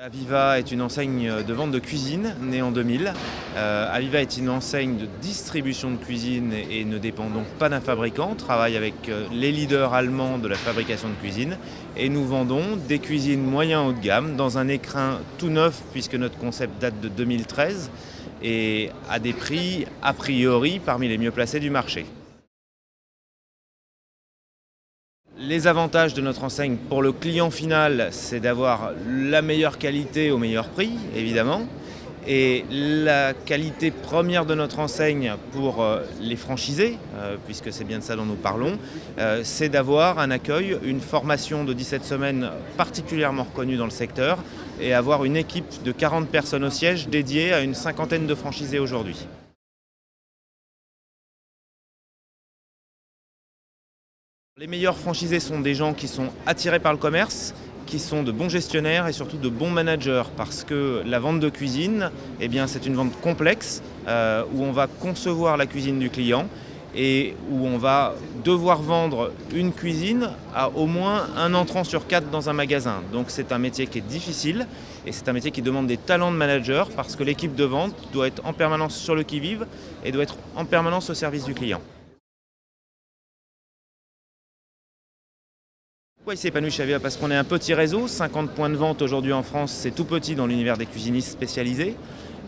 Aviva est une enseigne de vente de cuisine née en 2000. Aviva est une enseigne de distribution de cuisine et ne dépend donc pas d'un fabricant. On travaille avec les leaders allemands de la fabrication de cuisine et nous vendons des cuisines moyen haut de gamme dans un écrin tout neuf puisque notre concept date de 2013 et à des prix a priori parmi les mieux placés du marché. Les avantages de notre enseigne pour le client final, c'est d'avoir la meilleure qualité au meilleur prix, évidemment. Et la qualité première de notre enseigne pour les franchisés, puisque c'est bien de ça dont nous parlons, c'est d'avoir un accueil, une formation de 17 semaines particulièrement reconnue dans le secteur et avoir une équipe de 40 personnes au siège dédiée à une cinquantaine de franchisés aujourd'hui. Les meilleurs franchisés sont des gens qui sont attirés par le commerce, qui sont de bons gestionnaires et surtout de bons managers parce que la vente de cuisine, c'est une vente complexe où on va concevoir la cuisine du client et où on va devoir vendre une cuisine à au moins un entrant sur 4 dans un magasin. Donc c'est un métier qui est difficile et c'est un métier qui demande des talents de manager parce que l'équipe de vente doit être en permanence sur le qui-vive et doit être en permanence au service du client. Pourquoi il s'est épanoui chez Aviva? Parce qu'on est un petit réseau, 50 points de vente aujourd'hui en France, c'est tout petit dans l'univers des cuisinistes spécialisés.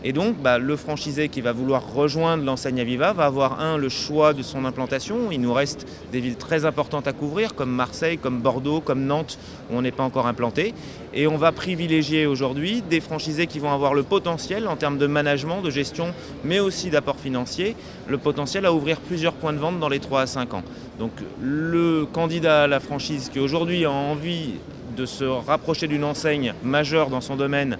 Et donc le franchisé qui va vouloir rejoindre l'enseigne Aviva va avoir le choix de son implantation. Il nous reste des villes très importantes à couvrir comme Marseille, comme Bordeaux, comme Nantes où on n'est pas encore implanté. Et on va privilégier aujourd'hui des franchisés qui vont avoir le potentiel en termes de management, de gestion, mais aussi d'apport financier, le potentiel à ouvrir plusieurs points de vente dans les 3 à 5 ans. Donc le candidat à la franchise qui aujourd'hui a envie de se rapprocher d'une enseigne majeure dans son domaine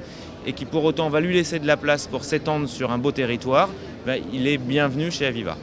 et qui pour autant va lui laisser de la place pour s'étendre sur un beau territoire, il est bienvenu chez Aviva.